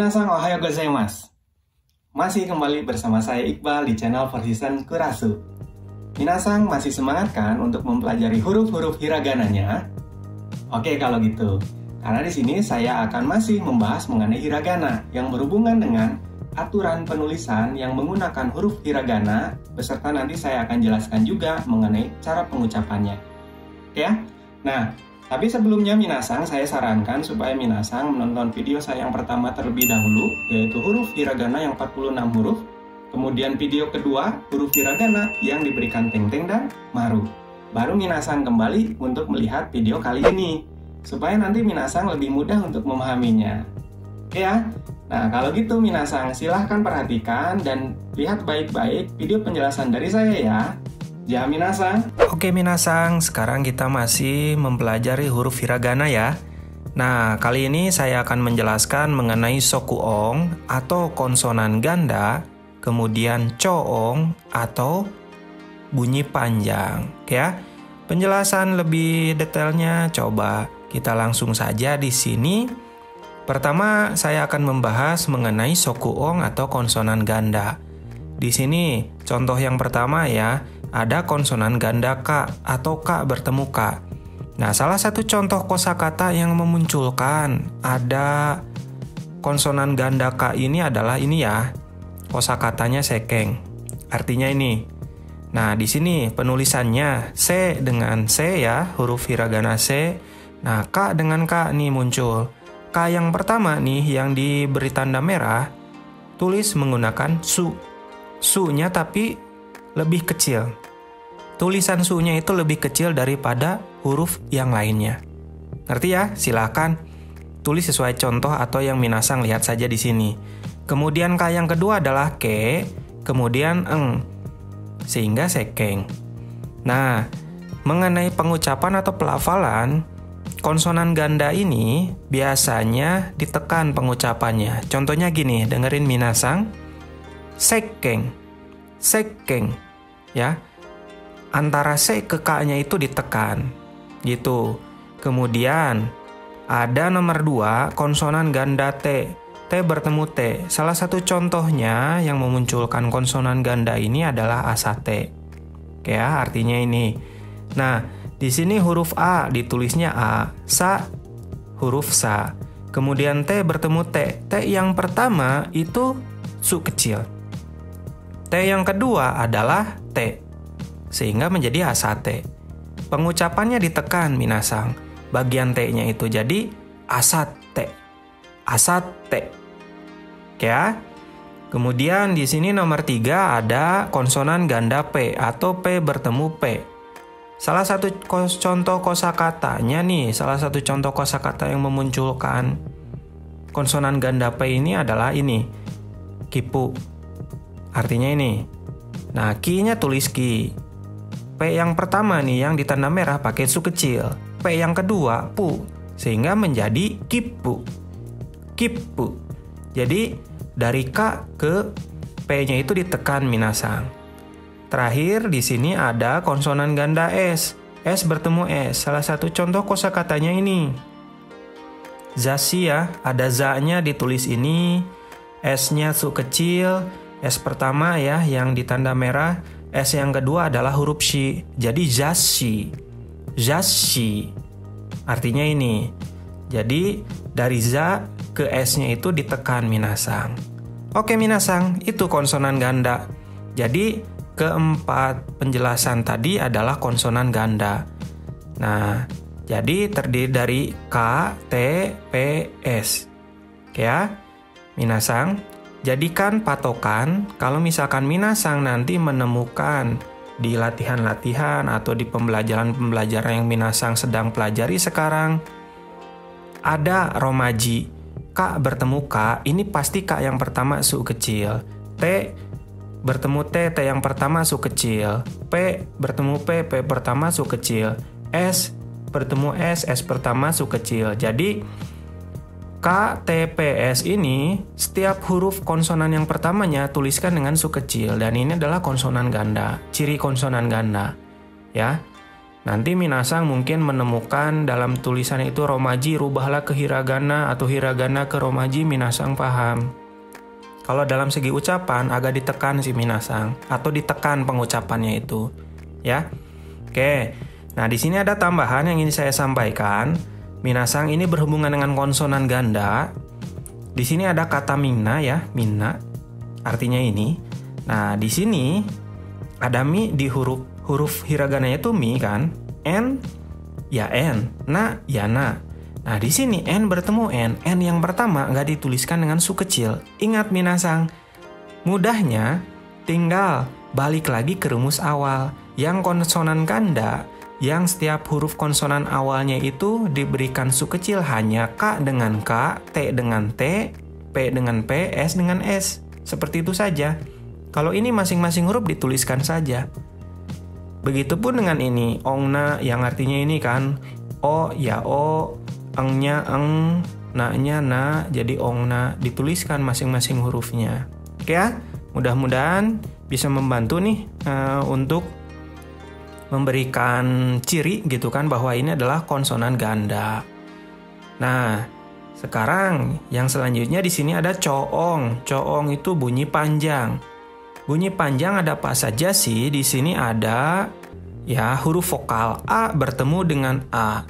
Minasan ohayo gozaimasu. Masih kembali bersama saya Iqbal di channel Persisten Kurasu. Minasan masih semangat kan untuk mempelajari huruf-huruf hiragananya? Oke kalau gitu. Karena di sini saya akan masih membahas mengenai hiragana yang berhubungan dengan aturan penulisan yang menggunakan huruf hiragana, beserta nanti saya akan jelaskan juga mengenai cara pengucapannya. Oke ya? Nah, tapi sebelumnya Minasan, saya sarankan supaya Minasan menonton video saya yang pertama terlebih dahulu, yaitu huruf hiragana yang 46 huruf. Kemudian video kedua, huruf hiragana yang diberikan teng-teng dan maru. Baru Minasan kembali untuk melihat video kali ini, supaya nanti Minasan lebih mudah untuk memahaminya. Oke ya? Nah, kalau gitu Minasan silahkan perhatikan dan lihat baik-baik video penjelasan dari saya ya. Ya Minasan. Oke Minasan, sekarang kita masih mempelajari huruf hiragana ya. Nah, kali ini saya akan menjelaskan mengenai sokuong atau konsonan ganda, kemudian coong atau bunyi panjang. Oke ya. Penjelasan lebih detailnya coba kita langsung saja di sini. Pertama, saya akan membahas mengenai sokuong atau konsonan ganda. Di sini contoh yang pertama ya, ada konsonan ganda K atau K bertemu K. Nah, salah satu contoh kosakata yang memunculkan ada konsonan ganda K ini adalah ini ya. Kosakatanya sekeng. Artinya ini. Nah, di sini penulisannya C dengan C ya, huruf hiragana C. Nah, K dengan K nih muncul. K yang pertama nih yang diberi tanda merah, tulis menggunakan su. Su-nya tapi lebih kecil. Tulisan su-nya itu lebih kecil daripada huruf yang lainnya. Ngerti ya? Silahkan tulis sesuai contoh atau yang Minasan lihat saja di sini. Kemudian K yang kedua adalah ke, kemudian eng, sehingga sekeng. Nah, mengenai pengucapan atau pelafalan, konsonan ganda ini biasanya ditekan pengucapannya. Contohnya gini, dengerin Minasan. Sekeng, sekeng, ya. Antara C ke K-nya itu ditekan, gitu. Kemudian ada nomor 2, konsonan ganda T. T bertemu T. Salah satu contohnya yang memunculkan konsonan ganda ini adalah asa T. Oke ya, artinya ini. Nah, di sini huruf A ditulisnya A, sa huruf sa. Kemudian T bertemu T. T yang pertama itu su kecil. T yang kedua adalah T, sehingga menjadi asate. Pengucapannya ditekan Minasan. Bagian T-nya itu jadi asate. Asate. Oke ya. Kemudian di sini nomor 3 ada konsonan ganda P atau P bertemu P. Salah satu contoh kosakatanya nih, salah satu contoh kosakata yang memunculkan konsonan ganda P ini adalah ini. Kipu. Artinya ini. Nah, ki-nya tulis ki. P yang pertama nih yang ditanda merah pakai su kecil. P yang kedua pu, sehingga menjadi kipu. Kipu. Jadi dari K ke P-nya itu ditekan Minasan. Terakhir di sini ada konsonan ganda S. S bertemu S. Salah satu contoh kosakatanya ini. Zasi ya, ada za-nya ditulis ini. S-nya su kecil. S pertama ya yang ditanda merah, S yang kedua adalah huruf shi. Jadi zashi. Zashi. Artinya ini. Jadi dari za ke S-nya itu ditekan Minasan. Oke Minasan, itu konsonan ganda. Jadi keempat penjelasan tadi adalah konsonan ganda. Nah, jadi terdiri dari K, T, P, S. Oke ya. Minasan, jadikan patokan kalau misalkan Minasan nanti menemukan di latihan-latihan atau di pembelajaran-pembelajaran yang Minasan sedang pelajari sekarang, ada romaji K bertemu K, ini pasti K yang pertama su kecil. T bertemu T, T yang pertama su kecil. P bertemu P, P pertama su kecil. S bertemu S, S pertama su kecil. Jadi K, T, P, S ini setiap huruf konsonan yang pertamanya tuliskan dengan su kecil dan ini adalah konsonan ganda, ciri konsonan ganda. Ya. Nanti minasang mungkin menemukan dalam tulisan itu romaji rubahlah ke hiragana atau hiragana ke romaji, minasang paham. Kalau dalam segi ucapan agak ditekan sih minasang, atau ditekan pengucapannya itu, ya. Oke. Nah, di sini ada tambahan yang ingin saya sampaikan. Minasang ini berhubungan dengan konsonan ganda. Di sini ada kata minna ya, minna. Artinya ini. Nah, di sini ada mi di huruf hiragananya itu mi kan. N ya n, na ya na. Nah, di sini n bertemu n yang pertama nggak dituliskan dengan su kecil. Ingat minasang, mudahnya tinggal balik lagi ke rumus awal. Yang konsonan ganda, yang setiap huruf konsonan awalnya itu diberikan su kecil hanya K dengan K, T dengan T, P dengan P, S dengan S. Seperti itu saja. Kalau ini masing-masing huruf dituliskan saja. Begitupun dengan ini, ongna yang artinya ini kan, o ya o, engnya eng, na-nya na, jadi ongna, dituliskan masing-masing hurufnya. Oke ya, mudah-mudahan bisa membantu nih untuk memberikan ciri gitu kan bahwa ini adalah konsonan ganda. Nah, sekarang yang selanjutnya di sini ada coong. Coong itu bunyi panjang. Bunyi panjang ada apa saja sih? Di sini ada ya huruf vokal A bertemu dengan A.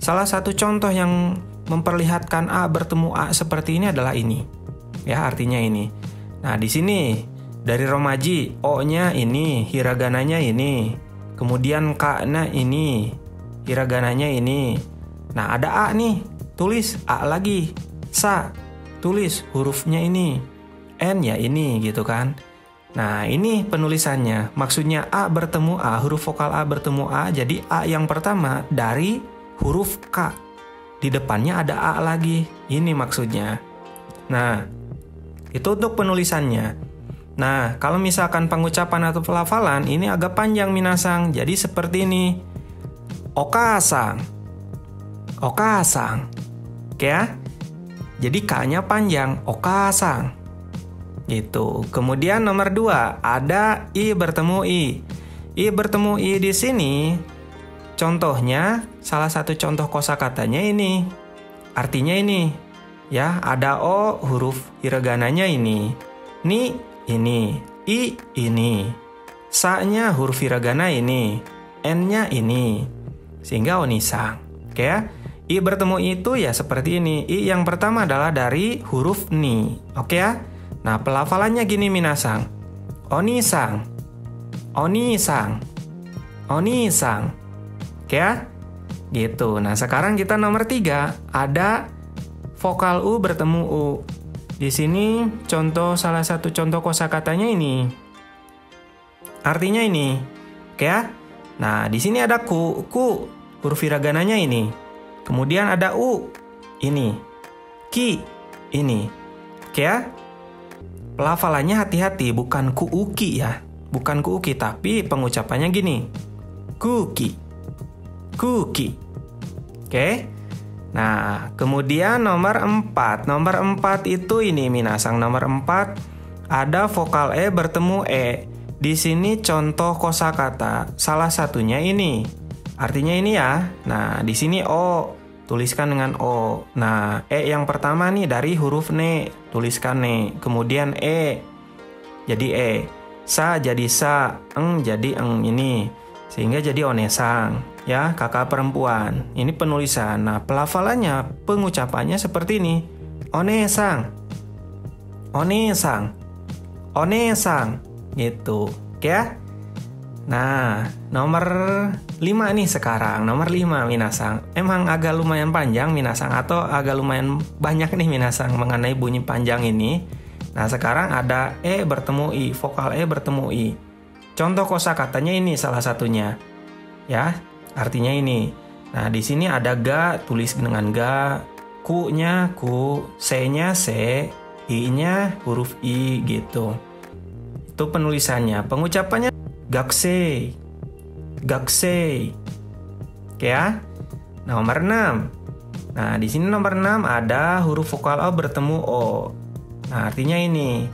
Salah satu contoh yang memperlihatkan A bertemu A seperti ini adalah ini. Ya, artinya ini. Nah, di sini dari romaji O-nya ini, hiragananya ini. Kemudian K-nya ini, hiragananya ini. Nah, ada A nih, tulis A lagi. Sa, tulis hurufnya ini. N ya ini gitu kan. Nah, ini penulisannya. Maksudnya A bertemu A, huruf vokal A bertemu A, jadi A yang pertama dari huruf K. Di depannya ada A lagi. Ini maksudnya. Nah, itu untuk penulisannya. Nah, kalau misalkan pengucapan atau pelafalan, ini agak panjang minasang. Jadi seperti ini. Okasang. Okasang. Oke ya? Jadi K-nya panjang. Okasang. Gitu. Kemudian nomor 2, ada I bertemu I. I bertemu I di sini. Contohnya, salah satu contoh kosakatanya ini. Artinya ini. Ya, ada O, huruf hiragananya ini. Ni ini, I ini, Sa-nya huruf hiragana ini, N-nya ini, sehingga onisang. Oke ya? I bertemu itu ya seperti ini. I yang pertama adalah dari huruf ni. Oke ya? Nah, pelafalannya gini minasang. Onisang, onisang, onisang. Oke ya? Gitu. Nah, sekarang kita nomor 3. Ada vokal U bertemu U. Di sini salah satu contoh kosakatanya ini. Artinya ini. Oke ya? Nah, di sini ada ku, huruf hiragananya ini. Kemudian ada u, ini. Ki, ini. Oke ya? Pelafalannya hati-hati, bukan ku uki ya. Bukan ku uki, tapi pengucapannya gini. Kuki. Kuki. Oke? Nah, kemudian nomor 4. Nomor 4 itu ini minasang. Nomor 4 ada vokal E bertemu E. Di sini contoh kosakata. Salah satunya ini. Artinya ini ya. Nah, di sini O. Tuliskan dengan O. Nah, E yang pertama nih dari huruf ne. Tuliskan ne. Kemudian E. Jadi E. Sa jadi sa. Eng jadi eng ini. Sehingga jadi onesang. Ya, kakak perempuan. Ini penulisan. Nah, pelafalannya, pengucapannya seperti ini. Onesang. Onesang. Onesang. Gitu. Oke ya? Nah, nomor 5 nih sekarang. Nomor 5 minasang. Emang agak lumayan panjang minasang. Atau agak lumayan banyak nih minasang mengenai bunyi panjang ini. Nah, sekarang ada E bertemu I. Vokal E bertemu I. Contoh kosakatanya ini salah satunya. Ya. Artinya ini. Nah, di sini ada ga, tulis dengan ga, ku-nya ku, se-nya se, i-nya huruf i gitu. Itu penulisannya. Pengucapannya gaksei. Gaksei. Oke ya? Nomor 6. Nah, di sini nomor 6 ada huruf vokal O bertemu O. Nah, artinya ini.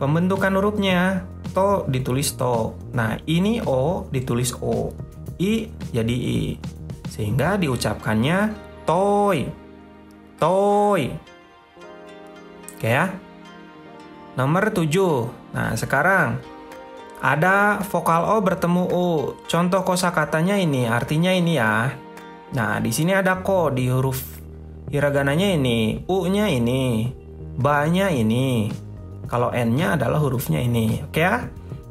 Pembentukan hurufnya to ditulis to. Nah, ini O ditulis O. I jadi I. Sehingga diucapkannya toy. Toy. Oke ya. Nomor 7. Nah, sekarang ada vokal O bertemu U. Contoh kosakatanya ini, artinya ini ya. Nah, di sini ada ko di huruf hiragananya ini, U-nya ini, ba-nya ini. Kalau N-nya adalah hurufnya ini. Oke ya?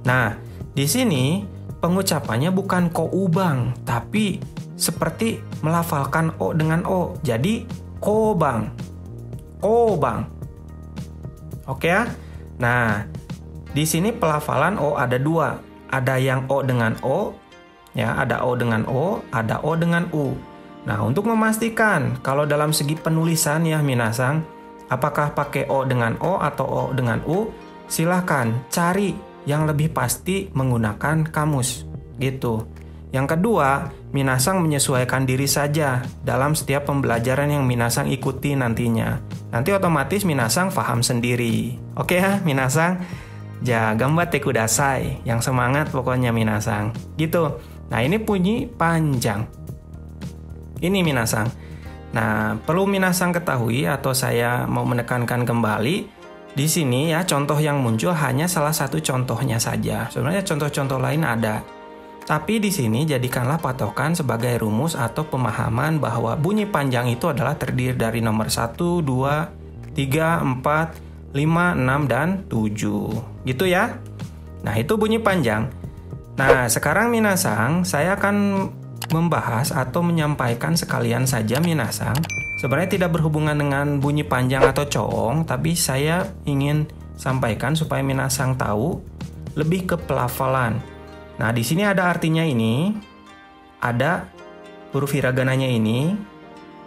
Nah, di sini pengucapannya bukan ko ubang, tapi seperti melafalkan O dengan O. Jadi kobang. Kobang. Oke ya? Nah, di sini pelafalan O ada dua. Ada yang O dengan O, ya, ada O dengan O, ada O dengan U. Nah, untuk memastikan kalau dalam segi penulisan ya minasang, apakah pakai O dengan O atau O dengan U, silahkan cari yang lebih pasti menggunakan kamus, gitu. Yang kedua, minasang menyesuaikan diri saja dalam setiap pembelajaran yang minasang ikuti nantinya. Nanti otomatis minasang paham sendiri. Oke ya, minasang? Ja, gambatte kudasai. Yang semangat pokoknya minasang. Gitu. Nah, ini bunyi panjang. Ini minasang. Nah, perlu minasang ketahui atau saya mau menekankan kembali, di sini ya contoh yang muncul hanya salah satu contohnya saja. Sebenarnya contoh-contoh lain ada. Tapi di sini jadikanlah patokan sebagai rumus atau pemahaman bahwa bunyi panjang itu adalah terdiri dari nomor 1, 2, 3, 4, 5, 6, dan 7. Gitu ya. Nah, itu bunyi panjang. Nah, sekarang minasang, saya akan membahas atau menyampaikan sekalian saja minasang. Sebenarnya tidak berhubungan dengan bunyi panjang atau coong, tapi saya ingin sampaikan supaya minasang tahu lebih ke pelafalan. Nah, di sini ada artinya ini, ada huruf hiragananya ini,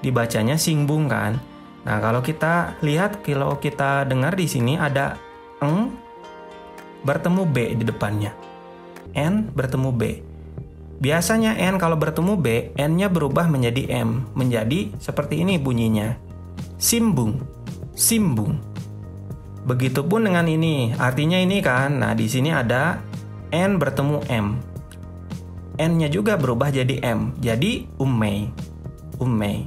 dibacanya singbung kan. Nah, kalau kita lihat, kalau kita dengar di sini ada eng bertemu B di depannya. N bertemu B. Biasanya N kalau bertemu B, N-nya berubah menjadi M, menjadi seperti ini bunyinya. Simbung, simbung. Begitupun dengan ini, artinya ini kan. Nah, di sini ada N bertemu M. N-nya juga berubah jadi M. Jadi umei. Umei.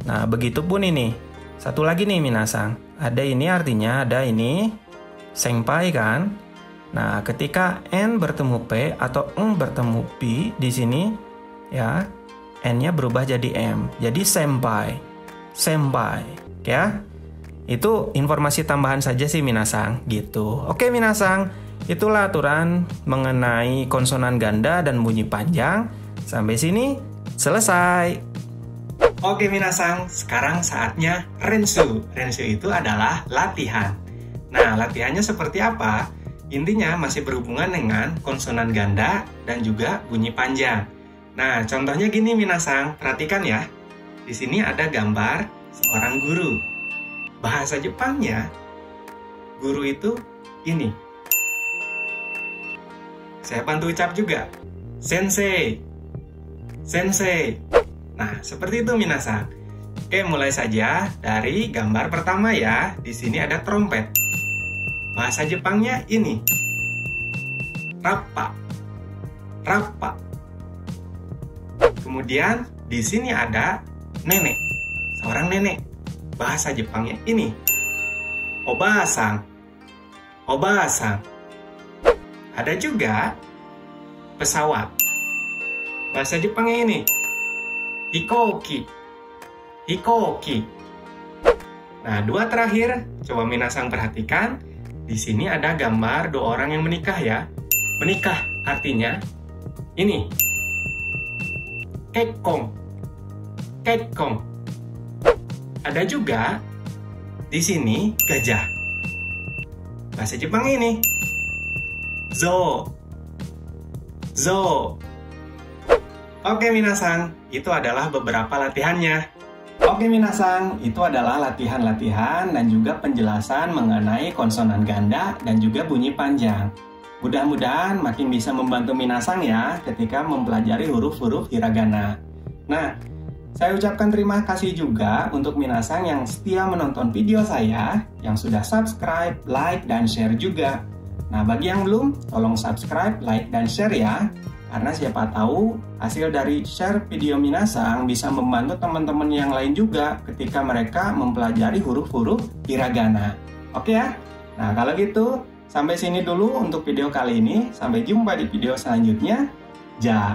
Nah, begitupun ini. Satu lagi nih minasang. Ada ini artinya ada ini senpai kan. Nah, ketika N bertemu P atau Eng bertemu P di sini ya, N-nya berubah jadi M. Jadi senpai. Senpai, ya. Itu informasi tambahan saja sih minasang gitu. Oke minasang. Itulah aturan mengenai konsonan ganda dan bunyi panjang. Sampai sini, selesai. Oke minasang, sekarang saatnya rensu. Rensu itu adalah latihan. Nah, latihannya seperti apa? Intinya masih berhubungan dengan konsonan ganda dan juga bunyi panjang. Nah, contohnya gini minasang, perhatikan ya. Di sini ada gambar seorang guru. Bahasa Jepangnya, guru itu ini. Saya bantu ucap juga. Sensei. Sensei. Nah, seperti itu minasang. Oke, mulai saja dari gambar pertama ya. Di sini ada trompet. Bahasa Jepangnya ini. Rappa. Rappa. Kemudian di sini ada nenek. Seorang nenek. Bahasa Jepangnya ini. Oba-san. Oba-san. Ada juga pesawat. Bahasa Jepangnya ini. Hikoki. Hikoki. Nah, dua terakhir, coba minasang perhatikan. Di sini ada gambar dua orang yang menikah ya. Menikah artinya ini. Kekkon. Kekkon. Ada juga di sini gajah. Bahasa Jepang ini. Zo. Zo. Oke minasang, itu adalah beberapa latihannya. Oke minasang, itu adalah latihan-latihan dan juga penjelasan mengenai konsonan ganda dan juga bunyi panjang. Mudah-mudahan makin bisa membantu minasang ya ketika mempelajari huruf-huruf hiragana. Nah, saya ucapkan terima kasih juga untuk minasang yang setia menonton video saya, yang sudah subscribe, like, dan share juga. Nah, bagi yang belum, tolong subscribe, like, dan share ya. Karena siapa tahu hasil dari share video Minasang bisa membantu teman-teman yang lain juga ketika mereka mempelajari huruf-huruf hiragana. Oke ya? Nah kalau gitu, sampai sini dulu untuk video kali ini. Sampai jumpa di video selanjutnya. Ja.